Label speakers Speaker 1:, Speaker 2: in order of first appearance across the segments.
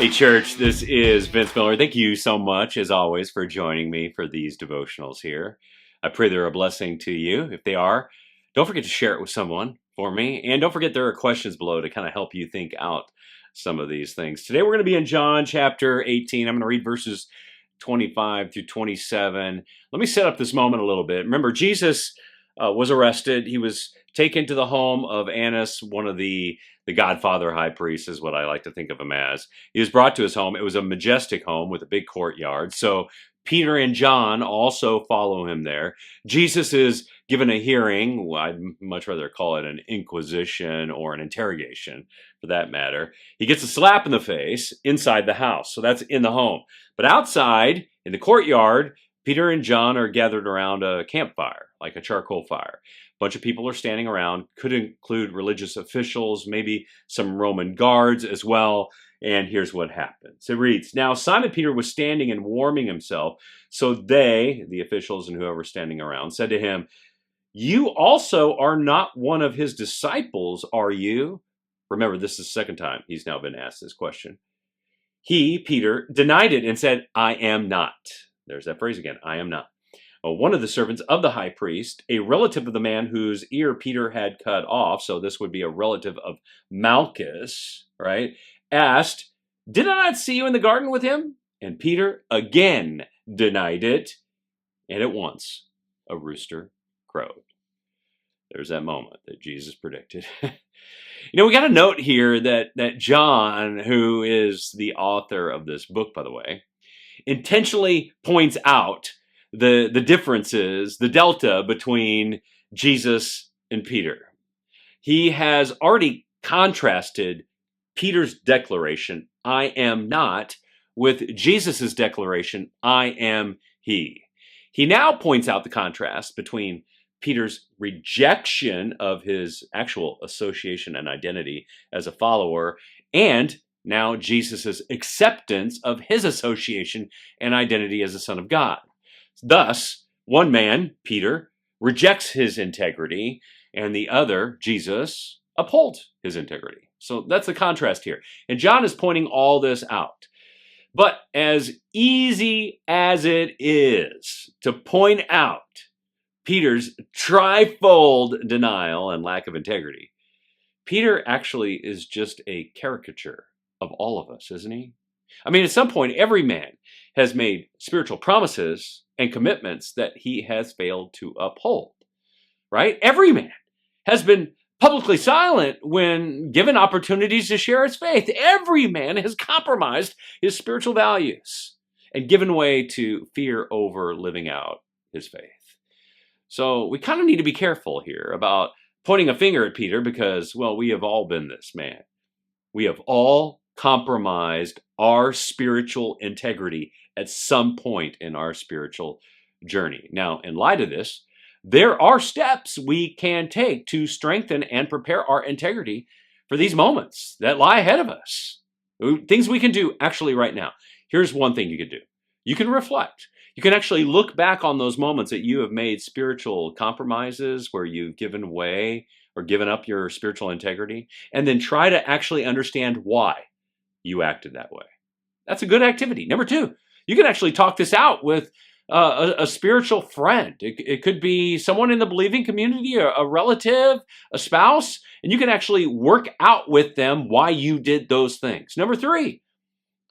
Speaker 1: Hey, church, this is Vince Miller. Thank you so much, as always, for joining me for these devotionals here. I pray they're a blessing to you. If they are, don't forget to share it with someone for me. And don't forget there are questions below to kind of help you think out some of these things. Today, we're going to be in John chapter 18. I'm going to read verses 25 through 27. Let me set up this moment a little bit. Remember, Jesus was arrested. He was taken to the home of Annas, one of the Godfather high priests is what I like to think of him as. He was brought to his home. It was a majestic home with a big courtyard. So Peter and John also follow him there. Jesus is given a hearing. Well, I'd much rather call it an inquisition or an interrogation for that matter. He gets a slap in the face inside the house. So that's in the home. But outside in the courtyard, Peter and John are gathered around a campfire, like a charcoal fire. A bunch of people are standing around, could include religious officials, maybe some Roman guards as well. And here's what happens. It reads, "Now Simon Peter was standing and warming himself. So they, the officials and whoever standing around, said to him, 'You also are not one of his disciples, are you?'" Remember, this is the second time he's now been asked this question. He, Peter, denied it and said, "I am not." There's that phrase again, "I am not." Well, one of the servants of the high priest, a relative of the man whose ear Peter had cut off, so this would be a relative of Malchus, right, asked, "Did I not see you in the garden with him?" And Peter again denied it, and at once a rooster crowed. There's that moment that Jesus predicted. We got a note here that John, who is the author of this book, by the way, intentionally points out the differences, the delta between Jesus and Peter. He has already contrasted Peter's declaration, "I am not," with Jesus's declaration, "I am he." He now points out the contrast between Peter's rejection of his actual association and identity as a follower and now Jesus' acceptance of his association and identity as a son of God. Thus, one man, Peter, rejects his integrity, and the other, Jesus, upholds his integrity. So that's the contrast here. And John is pointing all this out. But as easy as it is to point out Peter's trifold denial and lack of integrity, Peter actually is just a caricature of all of us, isn't he? I mean, at some point, every man has made spiritual promises and commitments that he has failed to uphold, right? Every man has been publicly silent when given opportunities to share his faith. Every man has compromised his spiritual values and given way to fear over living out his faith. So we kind of need to be careful here about pointing a finger at Peter because, well, we have all been this man. We have all compromised our spiritual integrity at some point in our spiritual journey. Now, in light of this, there are steps we can take to strengthen and prepare our integrity for these moments that lie ahead of us. Things we can do actually right now. Here's one thing you can do. You can reflect. You can actually look back on those moments that you have made spiritual compromises where you've given way or given up your spiritual integrity, and then try to actually understand why you acted that way. That's a good activity. Number two, you can actually talk this out with a spiritual friend. It could be someone in the believing community, a relative, a spouse, and you can actually work out with them why you did those things. Number three,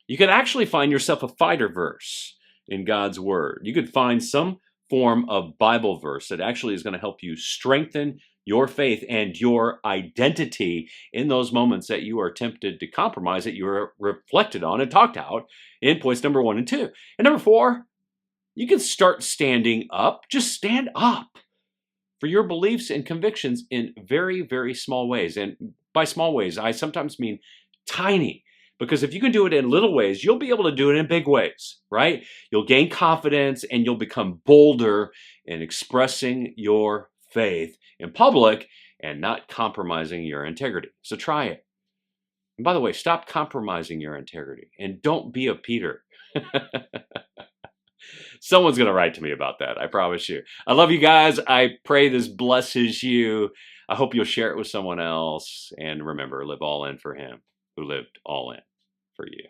Speaker 1: you could actually find yourself a fighter verse in God's word. You could find some form of Bible verse that actually is going to help you strengthen your faith and your identity in those moments that you are tempted to compromise, that you are reflected on and talked out in points number 1 and 2. And number 4, you can start standing up. Just stand up for your beliefs and convictions in very, very small ways. And by small ways, I sometimes mean tiny. Because if you can do it in little ways, you'll be able to do it in big ways, right? You'll gain confidence and you'll become bolder in expressing your faith in public and not compromising your integrity. So try it. And by the way, stop compromising your integrity and don't be a Peter. Someone's going to write to me about that, I promise you. I love you guys. I pray this blesses you. I hope you'll share it with someone else. And remember, live all in for him who lived all in for you.